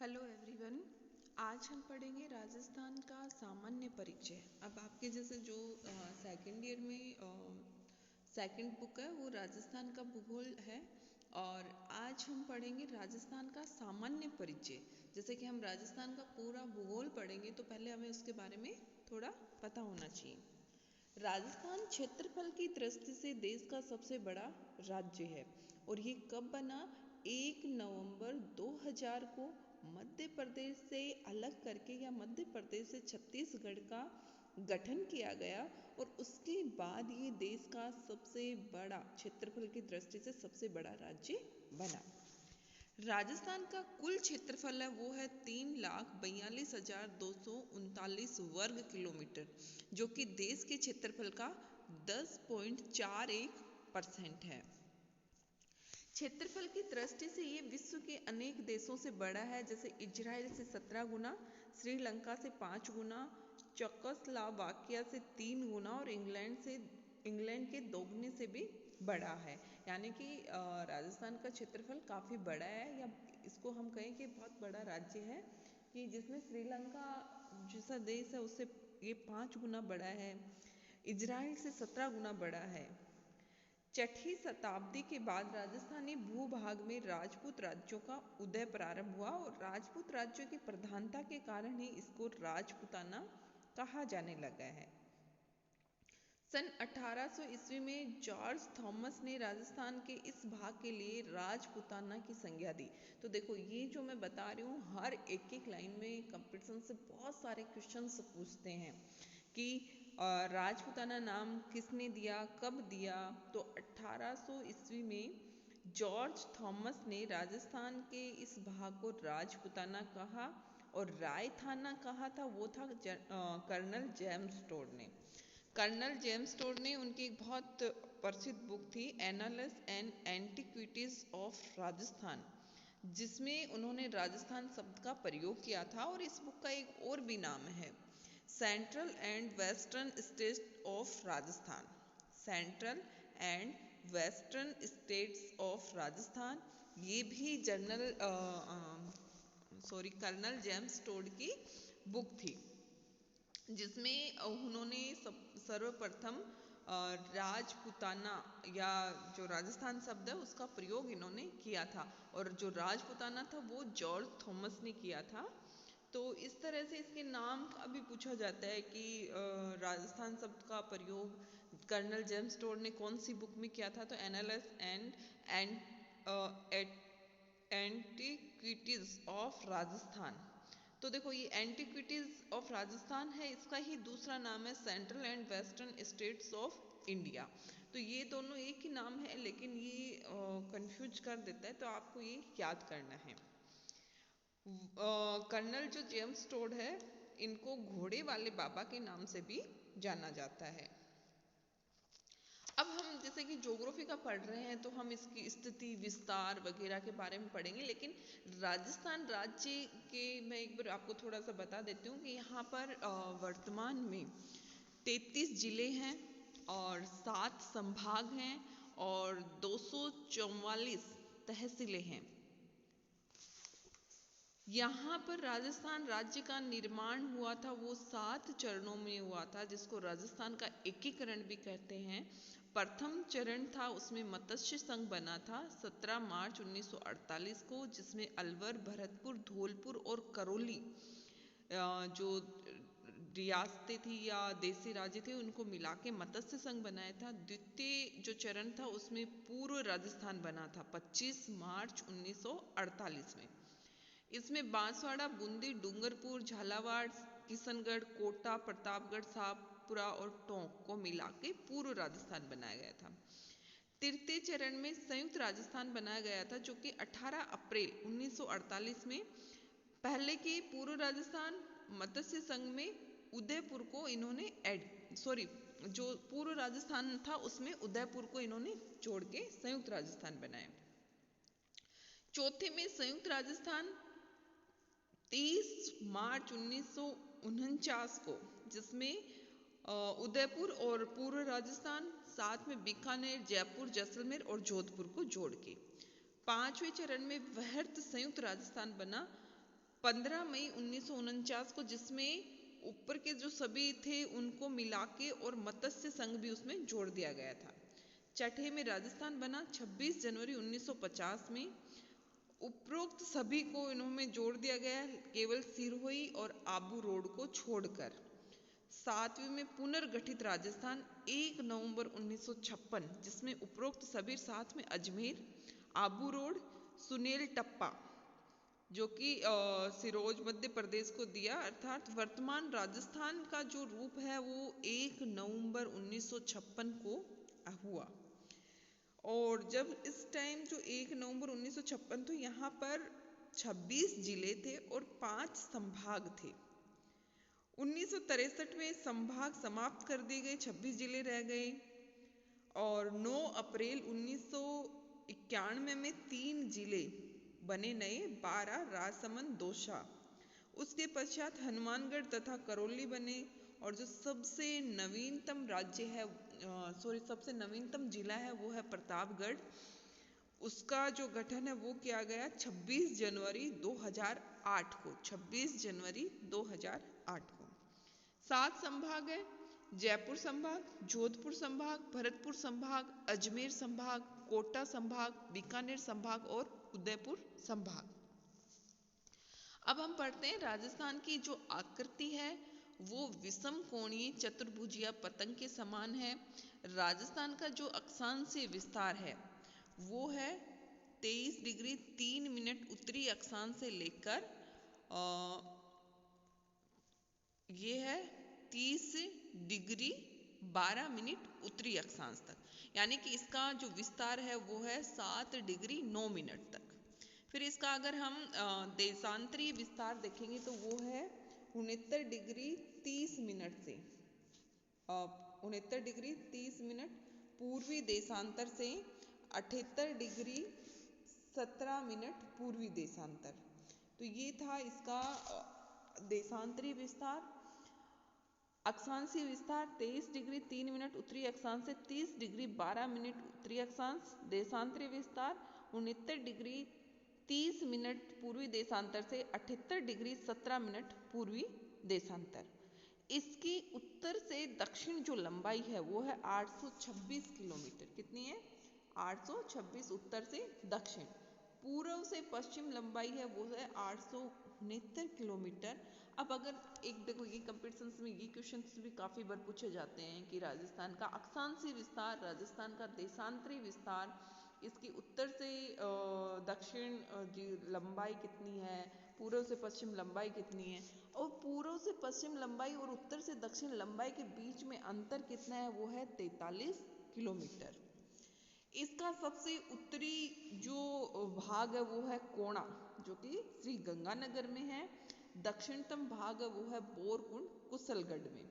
Hello everyone. आज हम पढ़ेंगे राजस्थान का सामान्य परिचय। अब आपके जैसे जो सेकंड ईयर में सेकंड बुक है वो राजस्थान का भूगोल है। और आज हम पढ़ेंगे राजस्थान का सामान्य परिचय। जैसे कि हम राजस्थान का पूरा भूगोल पढ़ेंगे तो पहले हमें उसके बारे में थोड़ा पता होना चाहिए। राजस्थान क्षेत्रफल की दृष्टि से देश का सबसे बड़ा राज्य है और ये कब बना? 1 नवंबर 2000 को मध्य प्रदेश से अलग करके या मध्य प्रदेश से छत्तीसगढ़ का गठन किया गया और उसके बाद ये देश का सबसे बड़ा क्षेत्रफल की दृष्टि से सबसे बड़ा राज्य बना। राजस्थान का कुल क्षेत्रफल है वो है 3,42,239 वर्ग किलोमीटर, जो कि देश के क्षेत्रफल का 10.41% है। क्षेत्रफल की दृष्टि से ये विश्व के अनेक देशों से बड़ा है, जैसे इजराइल से 17 गुना, श्रीलंका से 5 गुना, चेकोस्लोवाकिया से 3 गुना और इंग्लैंड के दोगुने से भी बड़ा है। यानी कि राजस्थान का क्षेत्रफल काफ़ी बड़ा है, या इसको हम कहें कि बहुत बड़ा राज्य है, कि जिसमें श्रीलंका जैसा देश है उससे ये 5 गुना बड़ा है, इजराइल से 17 गुना बड़ा है। 6ठी शताब्दी के बाद राजस्थानी भूभाग में राजपूत राज्यों का उदय प्रारंभ हुआ और राजपूत राज्यों की प्रधानता के कारण ही इसको राजपूताना कहा जाने लगा है। सन 1800 ईस्वी में जॉर्ज थॉमस ने राजस्थान के इस भाग के लिए राजपूताना की संज्ञा दी। तो देखो, ये जो मैं बता रही हूँ हर एक लाइन में कंपटीशन से बहुत सारे क्वेश्चंस पूछते हैं कि राजपूताना नाम किसने दिया, कब दिया। तो 1800 ईस्वी में जॉर्ज थॉमस ने राजस्थान के इस भाग को राजपूताना कहा और रायथाना कहा था, वो था कर्नल जेम्स टोड ने। कर्नल जेम्स टोड ने उनकी एक बहुत प्रसिद्ध बुक थी एनालस एंड एंटिक्विटीज ऑफ राजस्थान, जिसमें उन्होंने राजस्थान शब्द का प्रयोग किया था। और इस बुक का एक और भी नाम है central and western states of Rajasthan. Central and western states of Rajasthan, ये भी कर्नल जेम्स टोड की बुक थी, जिसमें उन्होंने सर्वप्रथम राजपूताना या जो राजस्थान शब्द है उसका प्रयोग इन्होंने किया था। और जो राजपूताना था वो जॉर्ज थॉमस ने किया था। तो इस तरह से इसके नाम का भी पूछा जाता है कि राजस्थान शब्द का प्रयोग कर्नल जेम्स टोड ने कौन सी बुक में किया था? तो एनालस एंड एंटिक्विटीज ऑफ राजस्थान। तो देखो, ये एंटिक्विटीज ऑफ राजस्थान है, इसका ही दूसरा नाम है central and western states of India. तो ये दोनों एक ही नाम है, लेकिन ये कंफ्यूज कर देता है, तो आपको ये याद करना है। कर्नल जो जेम्स टोड है, इनको घोड़े वाले बाबा के नाम से भी जाना जाता है। अब हम जैसे कि ज्योग्राफी का पढ़ रहे हैं तो हम इसकी स्थिति विस्तार वगैरह के बारे में पढ़ेंगे, लेकिन राजस्थान राज्य के मैं एक बार आपको थोड़ा सा बता देती हूँ कि यहाँ पर वर्तमान में 33 जिले हैं और 7 संभाग हैं और 244 तहसीलें हैं। यहाँ पर राजस्थान राज्य का निर्माण हुआ था, वो 7 चरणों में हुआ था, जिसको राजस्थान का एकीकरण भी कहते हैं। प्रथम चरण था, उसमें मत्स्य संघ बना था 17 मार्च 1948 को, जिसमें अलवर, भरतपुर, धौलपुर और करौली जो रियासतें थी या देसी राज्य थे उनको मिला के मत्स्य संघ बनाया था। द्वितीय जो चरण था उसमें पूर्व राजस्थान बना था 25 मार्च 1948 में। इसमें बांसवाड़ा, बूंदी, डूंगरपुर, झालावाड़, किशनगढ़, कोटा, प्रतापगढ़, शाहपुरा और टोंक को मिला के पूर्व राजस्थान बनाया गया था। तृतीय चरण में संयुक्त राजस्थान बनाया गया था, जो कि 18 अप्रैल 1948 में पहले के पूर्व राजस्थान मत्स्य संघ में उदयपुर को इन्होंने जो पूर्व राजस्थान था उसमें उदयपुर को इन्होंने जोड़ के संयुक्त राजस्थान बनाया। चौथे में संयुक्त राजस्थान 30 मार्च 1949 को, जिसमें उदयपुर और पूर्व राजस्थान, साथ में बीकानेर, जयपुर, जैसलमेर और जोधपुर को जोड़ के। 5वें चरण में वृहत संयुक्त राजस्थान बना 15 मई 1949 को, जिसमें ऊपर के जो सभी थे उनको मिला के और मत्स्य संघ भी उसमें जोड़ दिया गया था। छठे में राजस्थान बना 26 जनवरी 1950 में। उपरोक्त सभी को इन्होंने जोड़ दिया गया, केवल सिरोही और आबू रोड को छोड़कर। सातवें में पुनर्गठित राजस्थान 1 नवंबर 1956, जिसमें उपरोक्त सभी साथ में अजमेर, आबू रोड, सुनेल टप्पा जो कि सिरोज मध्य प्रदेश को दिया, अर्थात वर्तमान राजस्थान का जो रूप है वो 1 नवंबर 1956 को हुआ। और जब इस टाइम जो 1 नवंबर 1956, तो यहाँ पर 26 जिले थे और 5 संभाग थे। 1963 में संभाग समाप्त कर दिए गए, 26 जिले रह गए। और 9 अप्रैल 1991 में 3 जिले बने नए, 12 राजसमंद, दौसा। उसके पश्चात हनुमानगढ़ तथा करौली बने। और जो सबसे नवीनतम राज्य है, सबसे नवीनतम जिला है वो है प्रतापगढ़। उसका जो गठन है वो किया गया 26 जनवरी 2008 को, 26 जनवरी 2008 को। 7 संभाग है, जयपुर संभाग, जोधपुर संभाग, भरतपुर संभाग, अजमेर संभाग, कोटा संभाग, बीकानेर संभाग और उदयपुर संभाग। अब हम पढ़ते हैं राजस्थान की जो आकृति है वो विषम कोणीय चतुर्भुजीय पतंग के समान है। राजस्थान का जो अक्षांशीय विस्तार है वो है 23 डिग्री 3 मिनट उत्तरी अक्षांश से लेकर ये है 30 डिग्री 12 मिनट उत्तरी अक्षांश तक, यानी कि इसका जो विस्तार है वो है 7 डिग्री 9 मिनट तक। फिर इसका अगर हम देशांतरीय विस्तार देखेंगे तो वो है 69 डिग्री 30 मिनट से 69 डिग्री 30 मिनट पूर्वी देशांतर से 78 डिग्री 17 मिनट पूर्वी देशांतर। तो ये था इसका देशांतरीय विस्तार। अक्षांशीय विस्तार 23 डिग्री 3 मिनट उत्तरी अक्षांश से 30 डिग्री 12 मिनट उत्तरी अक्षांश। देशांतरीय विस्तार 69 डिग्री 30 मिनट पूर्वी देशांतर से 78 डिग्री 17 मिनट पूर्वी देशांतर। इसकी उत्तर से दक्षिण जो लंबाई है वो है 826 किलोमीटर। कितनी है? 826 उत्तर से दक्षिण। पूर्व से पश्चिम लंबाई है वो है 869 किलोमीटर। अब अगर एक देखो, ये कंपटीशंस में ये क्वेश्चंस भी काफ़ी बार पूछे जाते हैं कि राजस्थान का अक्षांशीय विस्तार, राजस्थान का देशांतरीय विस्तार, इसकी उत्तर से दक्षिण लंबाई कितनी है, पूर्व से पश्चिम लंबाई कितनी है, और पूर्व से पश्चिम लंबाई और उत्तर से दक्षिण लंबाई के बीच में अंतर कितना है वो है 43 किलोमीटर। इसका सबसे उत्तरी जो भाग है वो है कोणा, जो कि श्री गंगानगर में है। दक्षिणतम भाग है वो है बोरकुंड कुशलगढ़ में।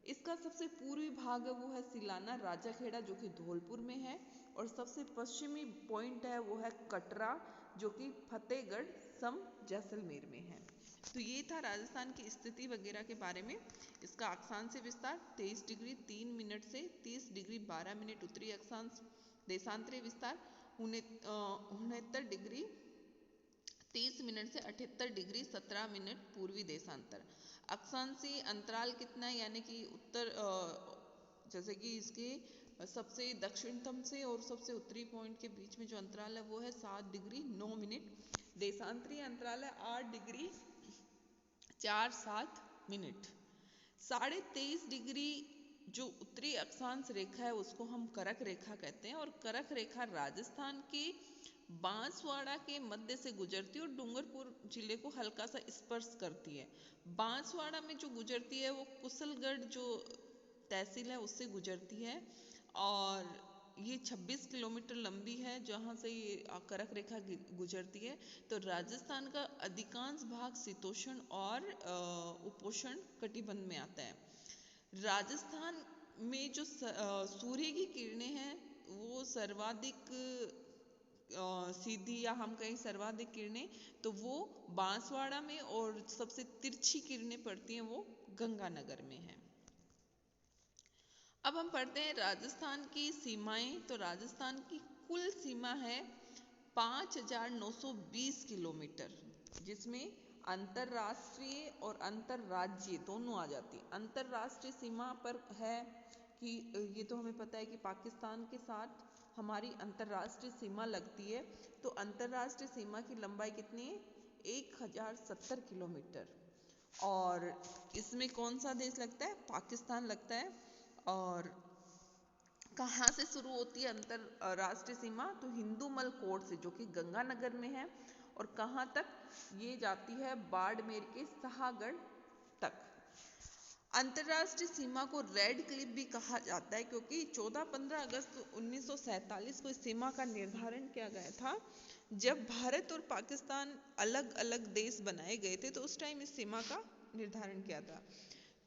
इसका सबसे पूर्वी भाग है वो है सिलाना राजाखेड़ा, जो कि धौलपुर में है। और सबसे पश्चिमी पॉइंट है वो है कटरा, जो कि फतेहगढ़ सम जैसलमेर में है। तो ये था राजस्थान की स्थिति वगैरह के बारे में। इसका अक्षांशीय विस्तार 23 डिग्री 3 मिनट से 30 डिग्री 12 मिनट उत्तरी अक्षांश। देशांतरीय विस्तार 69 डिग्री 30 मिनट से 78 डिग्री 17 मिनट पूर्वी देशांतर। अक्षांशीय अंतराल कितना है, यानी कि उत्तर जैसे कि इसके सबसे दक्षिणतम से और सबसे उत्तरी पॉइंट के बीच में जो अंतराल है वो है 7 डिग्री 9 मिनट। देशांतरीय अंतराल है 8 डिग्री 47 मिनट। 23.5 डिग्री जो उत्तरी अक्षांश रेखा है उसको हम करक रेखा कहते हैं। और करक रेखा राजस्थान के बांसवाड़ा के मध्य से गुजरती है और डूंगरपुर जिले को हल्का सा स्पर्श करती है। बांसवाड़ा में जो गुजरती है वो कुशलगढ़ जो तहसील है उससे गुजरती है। और ये 26 किलोमीटर लंबी है जहाँ से ये करक रेखा गुजरती है। तो राजस्थान का अधिकांश भाग शीतोष्ण और उपोष्ण कटिबंध में आता है। राजस्थान में जो सूर्य की किरणें हैं वो सर्वाधिक सीधी, या हम कहें सर्वाधिक किरणें, तो वो बांसवाड़ा में, और सबसे तिरछी किरणें पड़ती हैं वो गंगानगर में है। अब हम पढ़ते हैं राजस्थान की सीमाएं। तो राजस्थान की कुल सीमा है 5,920 किलोमीटर, जिसमें अंतरराष्ट्रीय और अंतरराज्यीय दोनों आ जाती है। अंतरराष्ट्रीय सीमा पर है कि ये तो हमें पता है कि पाकिस्तान के साथ हमारी अंतरराष्ट्रीय सीमा लगती है। तो अंतरराष्ट्रीय सीमा की लंबाई कितनी है? 1070 किलोमीटर। और इसमें कौन सा देश लगता है? पाकिस्तान लगता है। और कहाँ से शुरू होती है अंतरराष्ट्रीय सीमा? तो हिंदूमल कोट से, जो कि गंगानगर में है। और कहाँ तक ये जाती है? बाड़मेर के शाहगढ़ तक। अंतरराष्ट्रीय सीमा को रेड क्लिफ भी कहा जाता है, क्योंकि 14-15 अगस्त 1947 को इस सीमा का निर्धारण किया गया था। जब भारत और पाकिस्तान अलग अलग देश बनाए गए थे, तो उस टाइम इस सीमा का निर्धारण किया था।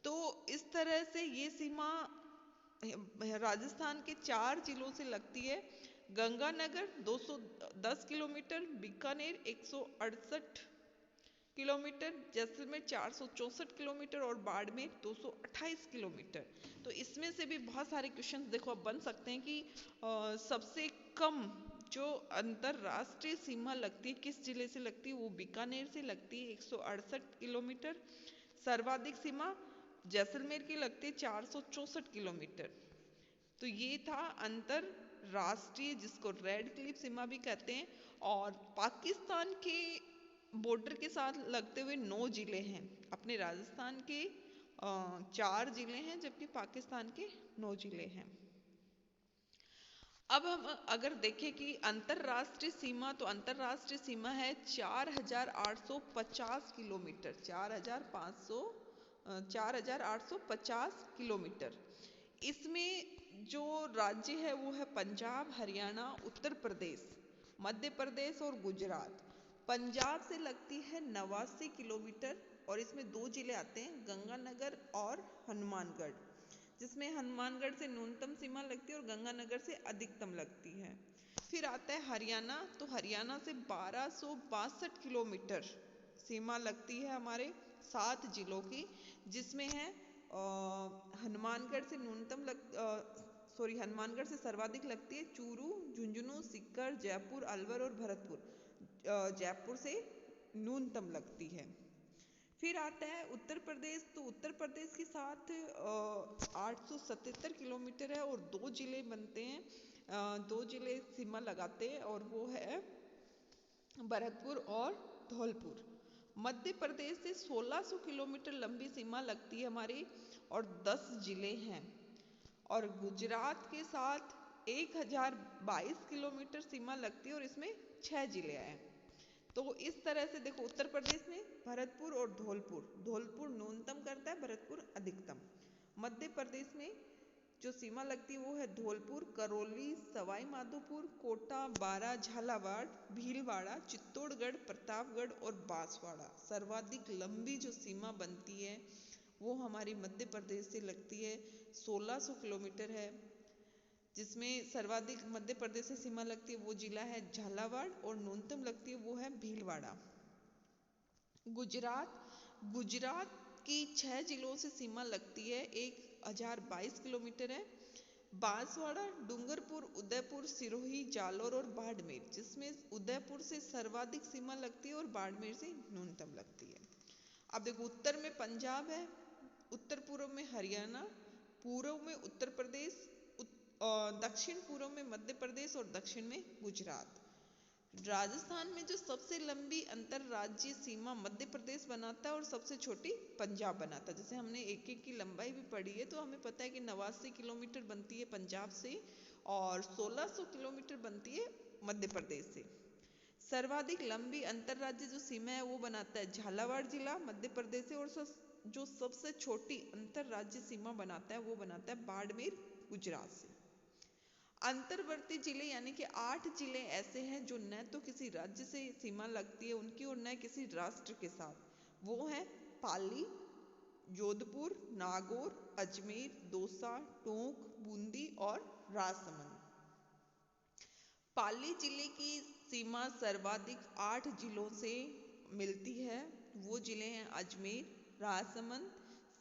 तो इस तरह से ये सीमा राजस्थान के 4 जिलों से लगती है। Ganganagar 210 kilometre, Bikaner 168 kilometre, Jaisalmer 464 kilometre और बाड़मेर 228 किलोमीटर। तो इसमें से भी बहुत सारे क्वेश्चन देखो अब बन सकते हैं कि सबसे कम जो अंतरराष्ट्रीय सीमा लगती है किस जिले से लगती है? वो बीकानेर से लगती है 168 किलोमीटर। सर्वाधिक सीमा जैसलमेर की लगती है 464 किलोमीटर। तो ये था अंतरराष्ट्रीय, जिसको रेड क्लिफ सीमा भी कहते हैं। और पाकिस्तान के बॉर्डर के साथ लगते हुए 9 जिले हैं। अपने राजस्थान के 4 जिले हैं, जबकि पाकिस्तान के 9 जिले हैं। अब हम अगर देखें कि अंतरराष्ट्रीय सीमा, तो अंतरराष्ट्रीय सीमा है 4850 किलोमीटर, 4850 किलोमीटर। इसमें जो राज्य है वो है पंजाब, हरियाणा, उत्तर प्रदेश, मध्य प्रदेश और गुजरात। पंजाब से लगती है 89 किलोमीटर और इसमें 2 जिले आते हैं, गंगानगर और हनुमानगढ़, जिसमें हनुमानगढ़ से न्यूनतम सीमा लगती है और गंगानगर से अधिकतम लगती है। फिर आता है हरियाणा, तो हरियाणा से 1262 किलोमीटर सीमा लगती है हमारे 7 जिलों की, जिसमें है हनुमानगढ़ से हनुमानगढ़ से सर्वाधिक लगती है चूरू, झुंझुनू, सीकर, जयपुर, अलवर और भरतपुर। जयपुर से न्यूनतम लगती है। फिर आता है उत्तर प्रदेश, तो उत्तर प्रदेश के साथ 877 किलोमीटर है और 2 जिले बनते हैं, 2 जिले सीमा लगाते हैं और वो है भरतपुर और धौलपुर। मध्य प्रदेश से 1600 किलोमीटर लंबी सीमा लगती है हमारी और 10 जिले हैं। और गुजरात के साथ 1022 किलोमीटर सीमा लगती है और इसमें 6 जिले हैं। तो इस तरह से देखो, उत्तर प्रदेश में भरतपुर और धौलपुर न्यूनतम करता है, भरतपुर अधिकतम। मध्य प्रदेश में जो सीमा लगती है वो है धौलपुर, करौली, सवाई माधोपुर, कोटा, बारा, झालावाड़, भीलवाड़ा, चित्तौड़गढ़, प्रतापगढ़ और बांसवाड़ा। सर्वाधिक लंबी जो सीमा बनती है वो हमारी मध्य प्रदेश से लगती है, 1600 किलोमीटर है, जिसमें सर्वाधिक मध्य प्रदेश से सीमा लगती है वो जिला है झालावाड़ और न्यूनतम लगती है वो है भीलवाड़ा। गुजरात की 6 जिलों से सीमा लगती है, 1022 किलोमीटर है। बांसवाड़ा, डूंगरपुर, उदयपुर, सिरोही, जालौर और बाड़मेर, जिसमें उदयपुर से सर्वाधिक सीमा लगती है और बाड़मेर से न्यूनतम लगती है। अब देखो, उत्तर में पंजाब है, उत्तर पूर्व में हरियाणा, पूर्व में उत्तर प्रदेश, दक्षिण पूर्व में मध्य प्रदेश और दक्षिण में गुजरात। राजस्थान में जो सबसे लंबी अंतरराज्यीय सीमा मध्य प्रदेश बनाता है और सबसे छोटी पंजाब बनाता है। जैसे हमने एक एक की लंबाई भी पढ़ी है, तो हमें पता है कि 89 किलोमीटर बनती है पंजाब से और 1600 किलोमीटर बनती है मध्य प्रदेश से। सर्वाधिक लंबी अंतरराज्यीय जो सीमा है वो बनाता है झालावाड़ जिला मध्य प्रदेश से, और जो सबसे छोटी अंतरराज्यीय सीमा बनाता है वो बनाता है बाड़मेर गुजरात से। अंतर्वर्ती जिले यानी कि 8 जिले ऐसे हैं जो न तो किसी राज्य से सीमा लगती है उनकी और न किसी राष्ट्र के साथ। वो है पाली, जोधपुर, नागौर, अजमेर, दौसा, टोंक, बूंदी और राजसमंद। पाली जिले की सीमा सर्वाधिक 8 जिलों से मिलती है। वो जिले हैं अजमेर, राजसमंद,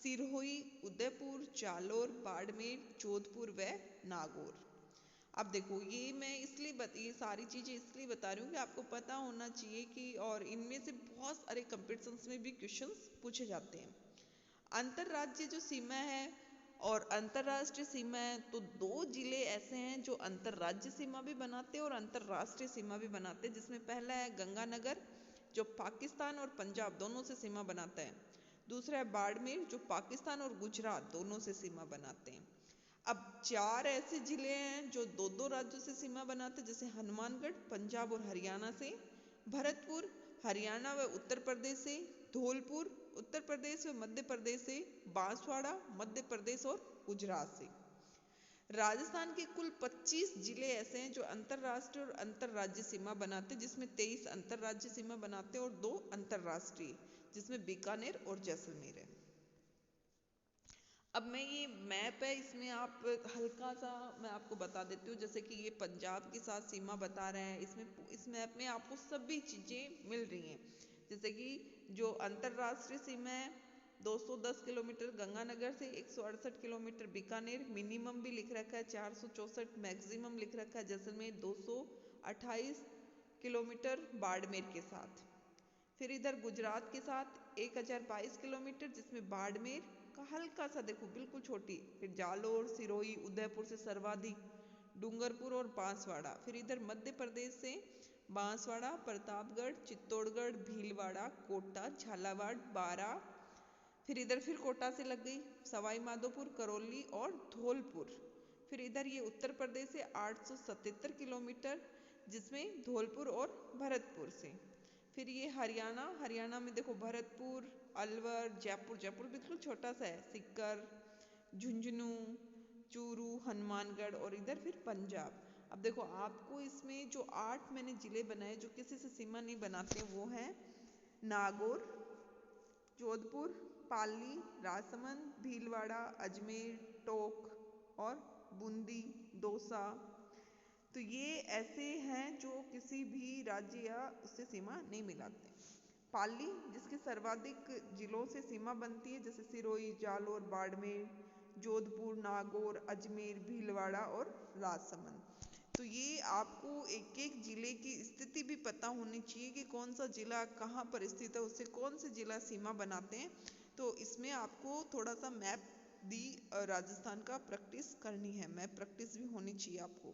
सिरोही, उदयपुर, जालौर, बाड़मेर, जोधपुर व नागौर। अब देखो ये सारी चीजें इसलिए बता रही हूँ कि आपको पता होना चाहिए कि, और इनमें से बहुत सारे कंपटीशंस में भी क्वेश्चंस पूछे जाते हैं। अंतरराज्य जो सीमा है और अंतरराष्ट्रीय सीमा है, तो दो जिले ऐसे हैं जो अंतरराज्य सीमा भी बनाते हैं और अंतरराष्ट्रीय सीमा भी बनाते हैं, जिसमें पहला है गंगानगर जो पाकिस्तान और पंजाब दोनों से सीमा बनाता है। दूसरा है बाड़मेर जो पाकिस्तान और गुजरात दोनों से सीमा बनाते हैं। अब चार ऐसे जिले हैं जो दो दो राज्यों से सीमा बनाते हैं, जैसे हनुमानगढ़ पंजाब और हरियाणा से, भरतपुर हरियाणा व उत्तर प्रदेश से, धौलपुर उत्तर प्रदेश व मध्य प्रदेश से, बांसवाड़ा मध्य प्रदेश और गुजरात से। राजस्थान के कुल 25 जिले ऐसे हैं जो अंतरराष्ट्रीय और अंतरराज्य सीमा बनाते हैं, जिसमें 23 अंतरराज्य सीमा बनाते हैं और 2 अंतरराष्ट्रीय, जिसमें बीकानेर और जैसलमेर है। अब मैं ये मैप है, इसमें आप हल्का सा मैं आपको बता देती हूँ, जैसे कि ये पंजाब के साथ सीमा बता रहा है, इस मैप में आपको सभी चीज़ें मिल रही हैं। जैसे कि जो अंतरराष्ट्रीय सीमा है 210 किलोमीटर गंगानगर से, 168 किलोमीटर बीकानेर, मिनिमम भी लिख रखा है 464, मैक्सिमम लिख रखा है जैसलमेर 228 किलोमीटर बाड़मेर के साथ। फिर इधर गुजरात के साथ 1022 किलोमीटर, जिसमें बाड़मेर का हल्का सा देखो बिल्कुल छोटी, फिर जालोर सिरोही उदयपुर से सर्वाधिक, डूंगरपुर और बांसवाड़ा। फिर इधर मध्य प्रदेश से बांसवाड़ा प्रतापगढ़ चित्तौड़गढ़ भीलवाड़ा कोटा झालावाड़ बारा, फिर कोटा से लग गई सवाई माधोपुर करौली और धौलपुर। फिर इधर ये उत्तर प्रदेश से 877 किलोमीटर, जिसमें धौलपुर और भरतपुर से। फिर ये हरियाणा में देखो भरतपुर अलवर जयपुर बिल्कुल छोटा सा है, सीकर झुंझुनू चूरू हनुमानगढ़, और इधर फिर पंजाब। अब देखो आपको इसमें जो 8 मैंने जिले बनाए जो किसी से सीमा नहीं बनाते, वो हैं नागौर जोधपुर पाली राजसमंद भीलवाड़ा अजमेर टोंक और बूंदी दौसा। तो ये ऐसे हैं जो किसी भी राज्य या उससे सीमा नहीं मिलाते। पाली जिसके सर्वाधिक जिलों से सीमा बनती है, जैसे सिरोही जालोर बाड़मेर जोधपुर नागौर अजमेर भीलवाड़ा और राजसमंद। तो ये आपको एक एक जिले की स्थिति भी पता होनी चाहिए कि कौन सा जिला कहाँ पर स्थित है, उससे कौन से जिला सीमा बनाते हैं। तो इसमें आपको थोड़ा सा मैप दी राजस्थान का प्रैक्टिस करनी है, मैप प्रैक्टिस भी होनी चाहिए आपको।